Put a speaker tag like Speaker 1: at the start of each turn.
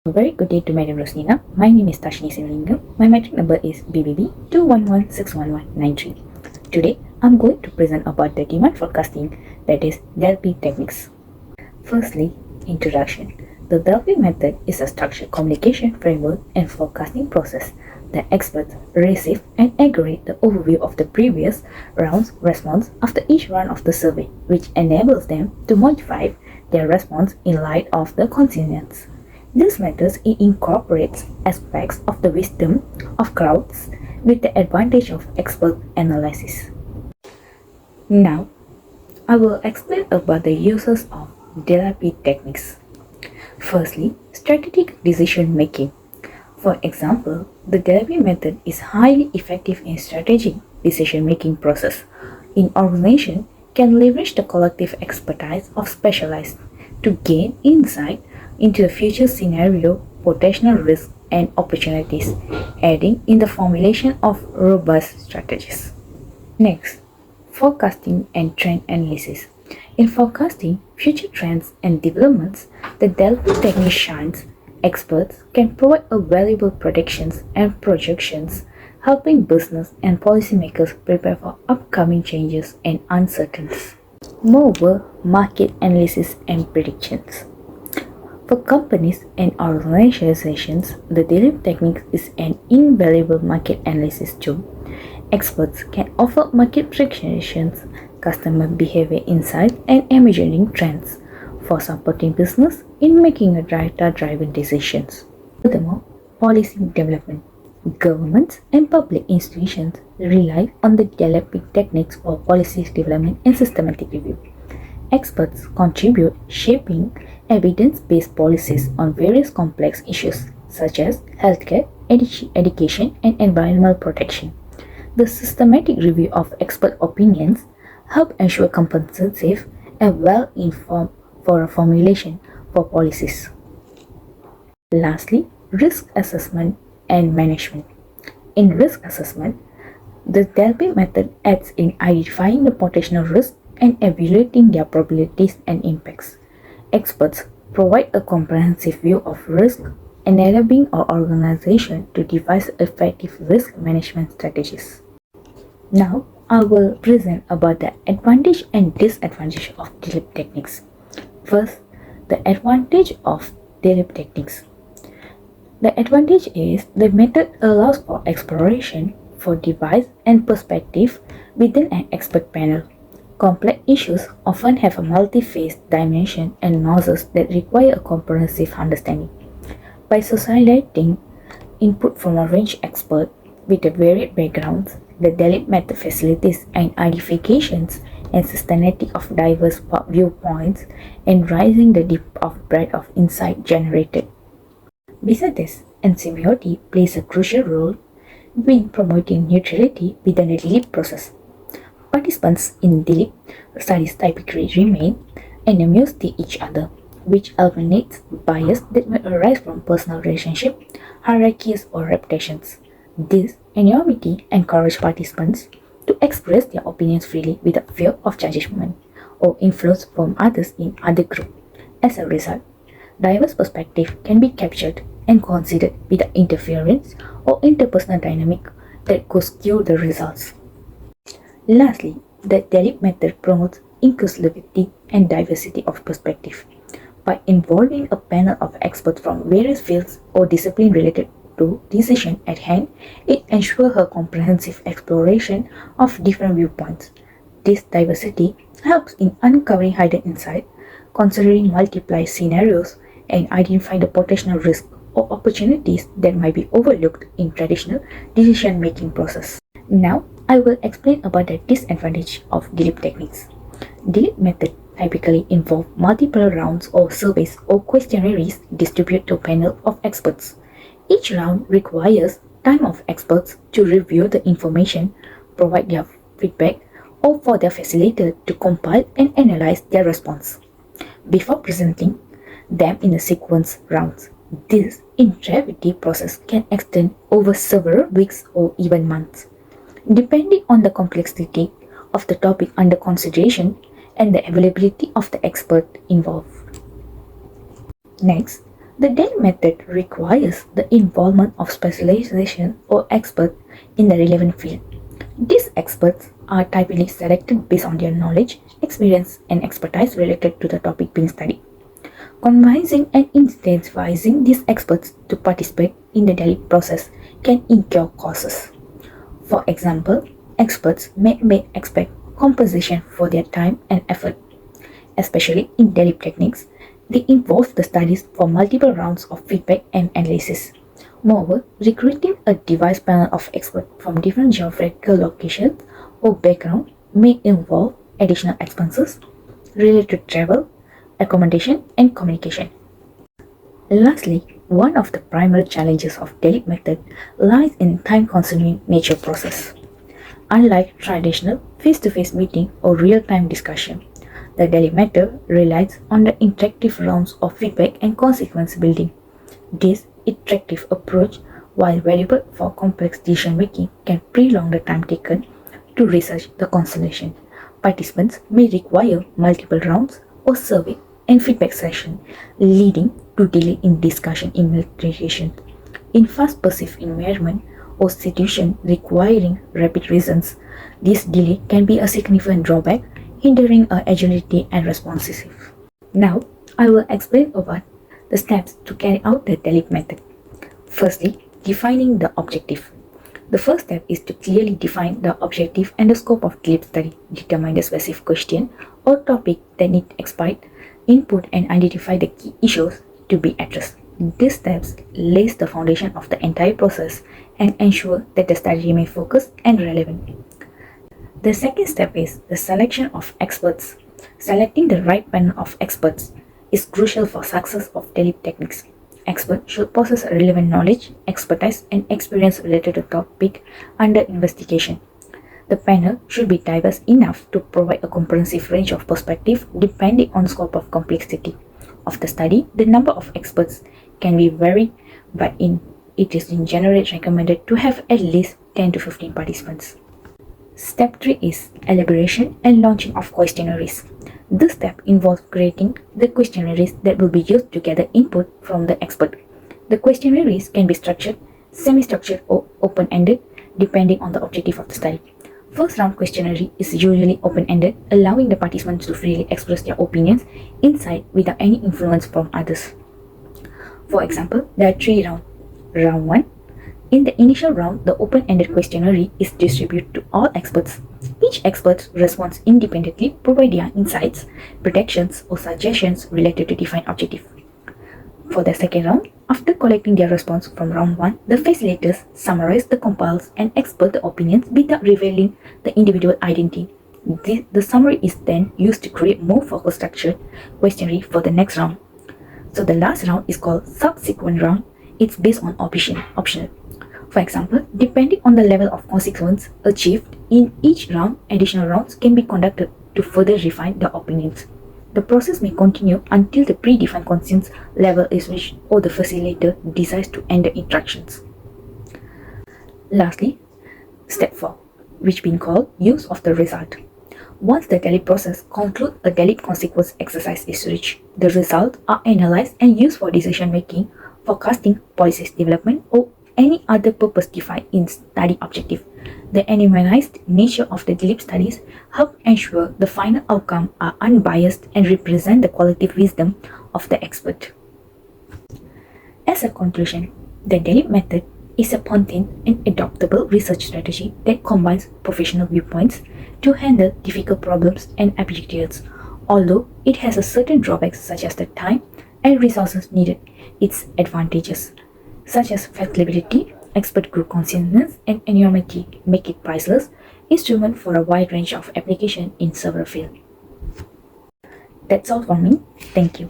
Speaker 1: A very good day to Madam Rosnina. My name is THARSHINI SIVALINGAM. My metric number is BBB 211611193. Today, I'm going to present about the demand forecasting, that is DELP techniques. Firstly, introduction. The DELP method is a structured communication framework and forecasting process that experts receive and aggregate the overview of the previous round's response after each round of the survey, which enables them to modify their response in light of the consensus. This method incorporates aspects of the wisdom of crowds with the advantage of expert analysis. Now, I will explain about the uses of DLP techniques. Firstly, strategic decision making. For example, the DLP method is highly effective in strategic decision making process. In organization, can leverage the collective expertise of specialists to gain insight into the future scenario, potential risks, and opportunities, aiding in the formulation of robust strategies. Next, forecasting and trend analysis. In forecasting future trends and developments, the DELP technique shines. Experts can provide a valuable predictions and projections, helping business and policymakers prepare for upcoming changes and uncertainties. Moreover, market analysis and predictions. For companies and organizations, the DELP technique is an invaluable market analysis tool. Experts can offer market predictions, customer behavior insights, and emerging trends for supporting business in making data-driven decisions. Furthermore, policy development. Governments and public institutions rely on the DELP techniques for policy development and systematic review. Experts contribute shaping evidence-based policies on various complex issues such as healthcare, education, and environmental protection. The systematic review of expert opinions help ensure comprehensive and well-informed for a formulation for policies. Lastly, risk assessment and management. In risk assessment, the DELP method aids in identifying the potential risks and evaluating their probabilities and impacts. Experts provide a comprehensive view of risk, enabling our organization to devise effective risk management strategies. Now, I will present about the advantage and disadvantage of DELP techniques. First, the advantage of DELP techniques. The advantage is the method allows for exploration for device and perspective within an expert panel. Complex issues often have a multi-phase dimension and nuances that require a comprehensive understanding. By socializing input from a range of experts with a varied backgrounds, the DELP method facilitates identifications and systematic of diverse viewpoints and raising the depth of breadth of insight generated. Besides this, ensemblity plays a crucial role in promoting neutrality within the DELP process. Participants in DELP studies typically remain enemies to each other, which eliminates bias that may arise from personal relationships, hierarchies, or reputations. This anonymity encourages participants to express their opinions freely without fear of judgment or influence from others in other groups. As a result, diverse perspectives can be captured and considered without interference or interpersonal dynamic that could skew the results. Lastly, the DELP method promotes inclusivity and diversity of perspective. By involving a panel of experts from various fields or disciplines related to decision at hand, it ensures a comprehensive exploration of different viewpoints. This diversity helps in uncovering hidden insight, considering multiple scenarios, and identifying the potential risks or opportunities that might be overlooked in traditional decision-making process. Now, I will explain about the disadvantage of DELP techniques. DELP method typically involve multiple rounds or surveys or questionnaires distributed to a panel of experts. Each round requires time of experts to review the information, provide their feedback, or for their facilitator to compile and analyze their response before presenting them in a sequence rounds. This iterative process can extend over several weeks or even months, depending on the complexity of the topic under consideration and the availability of the expert involved. Next, The daily method requires the involvement of specialization or experts in the relevant field. These experts are typically selected based on their knowledge, experience, and expertise related to the topic being studied. Convincing and incentivizing these experts to participate in the daily process can incur costs. For example, experts may expect compensation for their time and effort, especially in daily techniques. They involve the studies for multiple rounds of feedback and analysis. Moreover, recruiting a device panel of experts from different geographical locations or background may involve additional expenses related to travel, accommodation, and communication. Lastly, one of the primary challenges of daily method lies in time-consuming nature process. Unlike traditional face-to-face meeting or real-time discussion, the daily method relies on the interactive rounds of feedback and consequence building. This interactive approach, while valuable for complex decision making, can prolong the time taken to research the constellation. Participants may require multiple rounds or survey and feedback sessions, leading to delay in discussion implementation. In fast-paced environment or situation requiring rapid reasons, this delay can be a significant drawback, hindering our agility and responsiveness. Now, I will explain about the steps to carry out the daily method. Firstly, defining the objective. The first step is to clearly define the objective and the scope of daily study, determine the specific question or topic that need expert input, and identify the key issues to be addressed. These steps lays the foundation of the entire process and ensure that the study remains focused and relevant. The second step is the selection of experts. Selecting the right panel of experts is crucial for success of daily techniques. Experts should possess relevant knowledge, expertise, and experience related to the topic under investigation. The panel should be diverse enough to provide a comprehensive range of perspectives depending on scope of complexity of the study. The number of experts can be varied, but it is in general recommended to have at least 10 to 15 participants. Step 3 is elaboration and launching of questionnaires. This step involves creating the questionnaires that will be used to gather input from the expert. The questionnaires can be structured, semi-structured, or open-ended depending on the objective of the study. First round questionnaire is usually open-ended, allowing the participants to freely express their opinions, insight without any influence from others. For example, there are 3 rounds. Round 1. In the initial round, the open-ended questionnaire is distributed to all experts. Each expert responds independently, provide their insights, predictions, or suggestions related to defined objective. For the second round, after collecting their response from round 1, the facilitators summarize the compiles and expert the opinions without revealing the individual identity. The summary is then used to create more focused structured questionnaire for the next round. So the last round is called subsequent round. It's based on optional. For example, depending on the level of consequence achieved in each round, additional rounds can be conducted to further refine the opinions. The process may continue until the predefined conscience level is reached or the facilitator decides to end the interactions. Lastly, step 4, which being called use of the result. Once the daily process concludes, a daily consequence exercise is reached. The results are analyzed and used for decision making, forecasting, policy development, or any other purpose defined in study objective. The anonymized nature of the daily studies help ensure the final outcome are unbiased and represent the qualitative wisdom of the expert. As a conclusion, the daily method is a potent and adaptable research strategy that combines professional viewpoints to handle difficult problems and objectives. Although it has a certain drawbacks such as the time and resources needed, its advantages such as flexibility, expert group consciousness, and anonymity make it priceless instrument for a wide range of application in several fields. That's all from me. Thank you.